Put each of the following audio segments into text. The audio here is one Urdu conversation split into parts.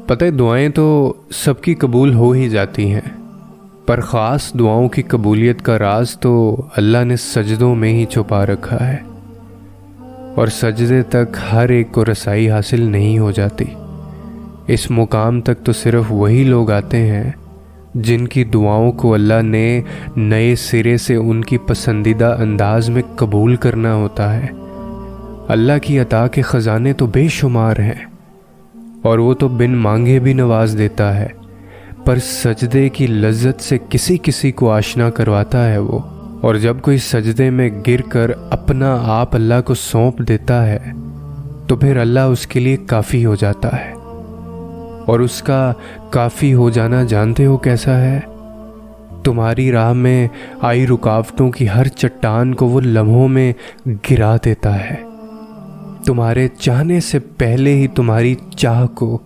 پتہ ہے دعائیں تو سب کی قبول ہو ہی جاتی ہیں، پر خاص دعاؤں کی قبولیت کا راز تو اللہ نے سجدوں میں ہی چھپا رکھا ہے، اور سجدے تک ہر ایک کو رسائی حاصل نہیں ہو جاتی۔ اس مقام تک تو صرف وہی لوگ آتے ہیں جن کی دعاؤں کو اللہ نے نئے سرے سے ان کی پسندیدہ انداز میں قبول کرنا ہوتا ہے۔ اللہ کی عطا کے خزانے تو بے شمار ہیں، اور وہ تو بن مانگے بھی نواز دیتا ہے، پر سجدے کی لذت سے کسی کسی کو آشنا کرواتا ہے وہ، اور جب کوئی سجدے میں گر کر اپنا آپ اللہ کو سونپ دیتا ہے تو پھر اللہ اس کے لیے کافی ہو جاتا ہے۔ اور اس کا کافی ہو جانا جانتے ہو کیسا ہے؟ تمہاری راہ میں آئی رکاوٹوں کی ہر چٹان کو وہ لمحوں میں گرا دیتا ہے، تمہارے چاہنے سے پہلے ہی تمہاری چاہ کو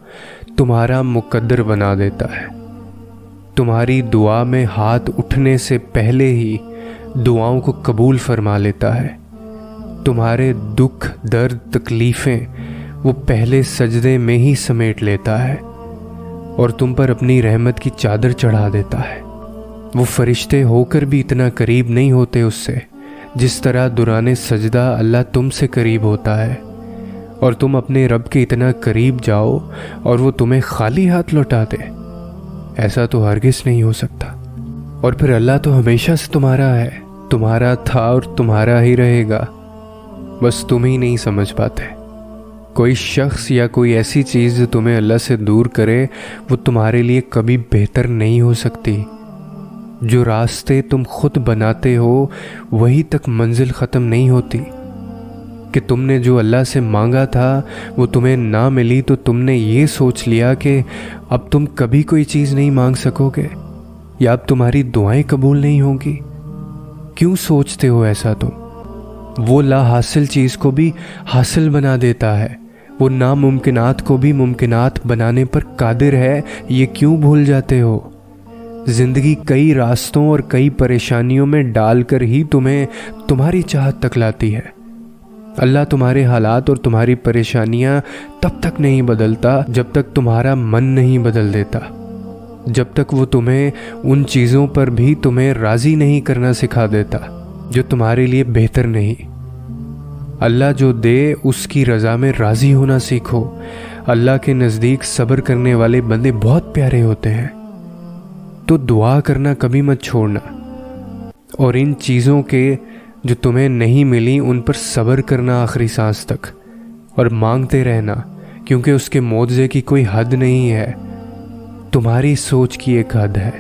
تمہارا مقدر بنا دیتا ہے، تمہاری دعا میں ہاتھ اٹھنے سے پہلے ہی دعاؤں کو قبول فرما لیتا ہے، تمہارے دکھ درد تکلیفیں وہ پہلے سجدے میں ہی سمیٹ لیتا ہے، اور تم پر اپنی رحمت کی چادر چڑھا دیتا ہے۔ وہ فرشتے ہو کر بھی اتنا قریب نہیں ہوتے اس سے جس طرح دوران سجدہ اللہ تم سے قریب ہوتا ہے، اور تم اپنے رب کے اتنا قریب جاؤ اور وہ تمہیں خالی ہاتھ لوٹا دے، ایسا تو ہرگز نہیں ہو سکتا۔ اور پھر اللہ تو ہمیشہ سے تمہارا ہے، تمہارا تھا اور تمہارا ہی رہے گا، بس تم ہی نہیں سمجھ پاتے۔ کوئی شخص یا کوئی ایسی چیز جو تمہیں اللہ سے دور کرے وہ تمہارے لیے کبھی بہتر نہیں ہو سکتی۔ جو راستے تم خود بناتے ہو وہی تک منزل ختم نہیں ہوتی، کہ تم نے جو اللہ سے مانگا تھا وہ تمہیں نہ ملی تو تم نے یہ سوچ لیا کہ اب تم کبھی کوئی چیز نہیں مانگ سکو گے، یا اب تمہاری دعائیں قبول نہیں ہوں گی۔ کیوں سوچتے ہو ایسا تم؟ وہ لا حاصل چیز کو بھی حاصل بنا دیتا ہے، وہ ناممکنات کو بھی ممکنات بنانے پر قادر ہے، یہ کیوں بھول جاتے ہو؟ زندگی کئی راستوں اور کئی پریشانیوں میں ڈال کر ہی تمہیں تمہاری چاہت تک لاتی ہے۔ اللہ تمہارے حالات اور تمہاری پریشانیاں تب تک نہیں بدلتا جب تک تمہارا من نہیں بدل دیتا، جب تک وہ تمہیں ان چیزوں پر بھی تمہیں راضی نہیں کرنا سکھا دیتا جو تمہارے لیے بہتر نہیں۔ اللہ جو دے اس کی رضا میں راضی ہونا سیکھو۔ اللہ کے نزدیک صبر کرنے والے بندے بہت پیارے ہوتے ہیں، تو دعا کرنا کبھی مت چھوڑنا، اور ان چیزوں کے جو تمہیں نہیں ملی ان پر صبر کرنا آخری سانس تک، اور مانگتے رہنا، کیونکہ اس کے معجزے کی کوئی حد نہیں ہے، تمہاری سوچ کی ایک حد ہے۔